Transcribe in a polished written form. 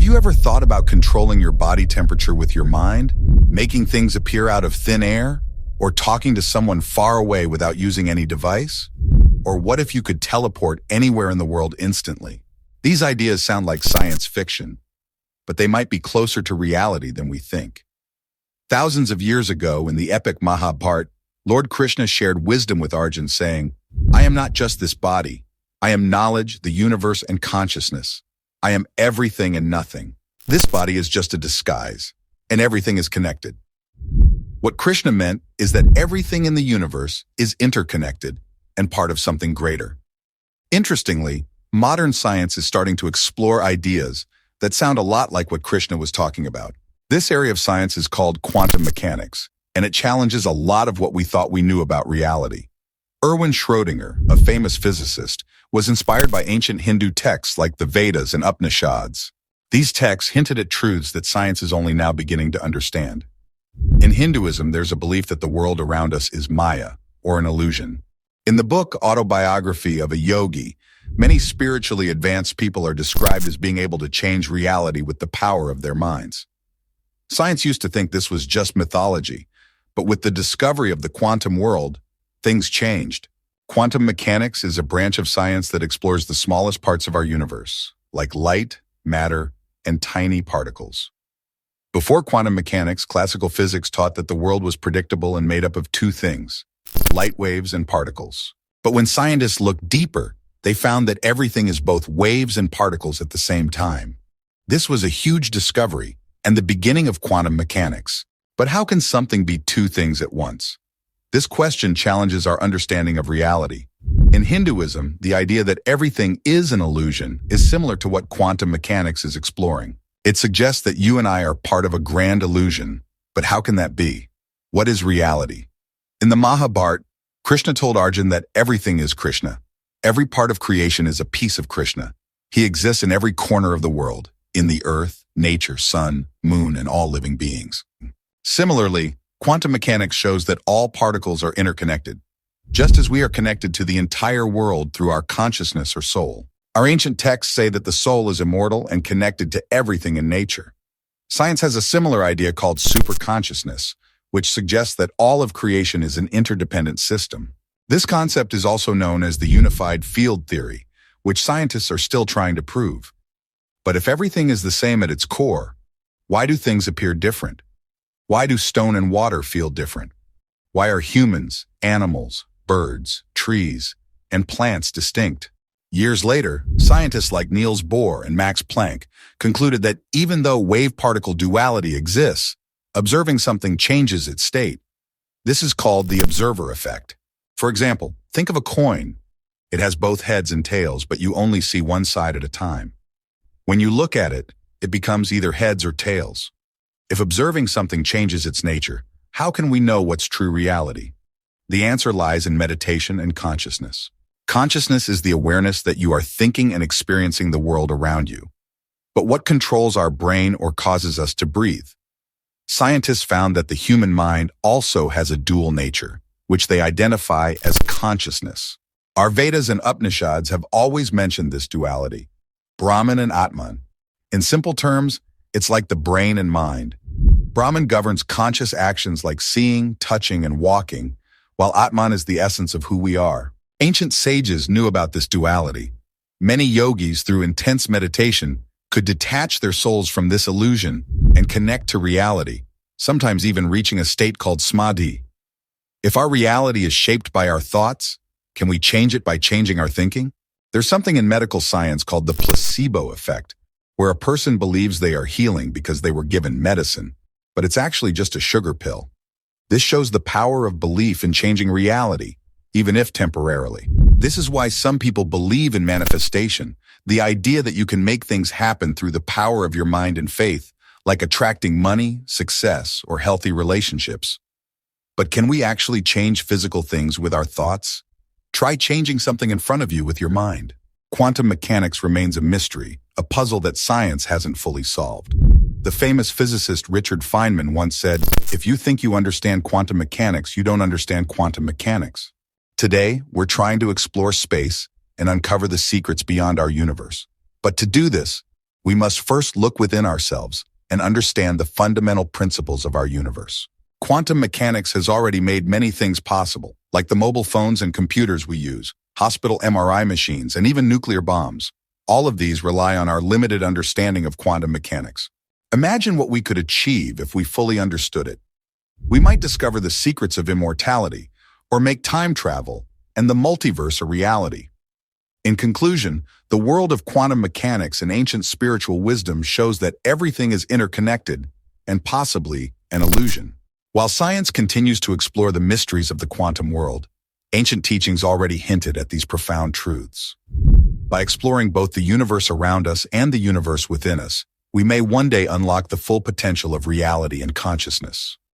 you ever thought about controlling your body temperature with your mind, making things appear out of thin air, or talking to someone far away without using any device? Or what if you could teleport anywhere in the world instantly? These ideas sound like science fiction, but they might be closer to reality than we think. Thousands of years ago, in the epic Mahabharata, Lord Krishna shared wisdom with Arjuna, saying, "I am not just this body. I am knowledge, the universe, and consciousness. I am everything and nothing. This body is just a disguise, and everything is connected." What Krishna meant is that everything in the universe is interconnected and part of something greater. Interestingly, modern science is starting to explore ideas that sound a lot like what Krishna was talking about. This area of science is called quantum mechanics, and it challenges a lot of what we thought we knew about reality. Erwin Schrödinger, a famous physicist, was inspired by ancient Hindu texts like the Vedas and Upanishads. These texts hinted at truths that science is only now beginning to understand. In Hinduism, there's a belief that the world around us is Maya, or an illusion. In the book Autobiography of a Yogi, many spiritually advanced people are described as being able to change reality with the power of their minds. Science used to think this was just mythology, but with the discovery of the quantum world, things changed. Quantum mechanics is a branch of science that explores the smallest parts of our universe, like light, matter, and tiny particles. Before quantum mechanics, classical physics taught that the world was predictable and made up of two things: light waves and particles. But when scientists looked deeper, they found that everything is both waves and particles at the same time. This was a huge discovery and the beginning of quantum mechanics. But how can something be two things at once? This question challenges our understanding of reality. In Hinduism, the idea that everything is an illusion is similar to what quantum mechanics is exploring. It suggests that you and I are part of a grand illusion, but how can that be? What is reality? In the Mahabharata, Krishna told Arjuna that everything is Krishna. Every part of creation is a piece of Krishna. He exists in every corner of the world, in the earth, nature, sun, moon, and all living beings. Similarly, quantum mechanics shows that all particles are interconnected, just as we are connected to the entire world through our consciousness or soul. Our ancient texts say that the soul is immortal and connected to everything in nature. Science has a similar idea called superconsciousness, which suggests that all of creation is an interdependent system. This concept is also known as the unified field theory, which scientists are still trying to prove. But if everything is the same at its core, why do things appear different? Why do stone and water feel different? Why are humans, animals, birds, trees, and plants distinct? Years later, scientists like Niels Bohr and Max Planck concluded that even though wave-particle duality exists, observing something changes its state. This is called the observer effect. For example, think of a coin. It has both heads and tails, but you only see one side at a time. When you look at it, it becomes either heads or tails. If observing something changes its nature, how can we know what's true reality? The answer lies in meditation and consciousness. Consciousness is the awareness that you are thinking and experiencing the world around you. But what controls our brain or causes us to breathe? Scientists found that the human mind also has a dual nature, which they identify as consciousness. Our Vedas and Upanishads have always mentioned this duality, Brahman and Atman. In simple terms, it's like the brain and mind. Brahman governs conscious actions like seeing, touching, and walking, while Atman is the essence of who we are. Ancient sages knew about this duality. Many yogis, through intense meditation, could detach their souls from this illusion and connect to reality, sometimes even reaching a state called Samadhi. If our reality is shaped by our thoughts, can we change it by changing our thinking? There's something in medical science called the placebo effect, where a person believes they are healing because they were given medicine, but it's actually just a sugar pill. This shows the power of belief in changing reality, even if temporarily. This is why some people believe in manifestation, the idea that you can make things happen through the power of your mind and faith, like attracting money, success, or healthy relationships. But can we actually change physical things with our thoughts? Try changing something in front of you with your mind. Quantum mechanics remains a mystery, a puzzle that science hasn't fully solved. The famous physicist Richard Feynman once said, "If you think you understand quantum mechanics, you don't understand quantum mechanics." Today, we're trying to explore space and uncover the secrets beyond our universe. But to do this, we must first look within ourselves and understand the fundamental principles of our universe. Quantum mechanics has already made many things possible, like the mobile phones and computers we use, hospital MRI machines, and even nuclear bombs. All of these rely on our limited understanding of quantum mechanics. Imagine what we could achieve if we fully understood it. We might discover the secrets of immortality, or make time travel and the multiverse a reality. In conclusion, the world of quantum mechanics and ancient spiritual wisdom shows that everything is interconnected and possibly an illusion. While science continues to explore the mysteries of the quantum world, ancient teachings already hinted at these profound truths. By exploring both the universe around us and the universe within us, we may one day unlock the full potential of reality and consciousness.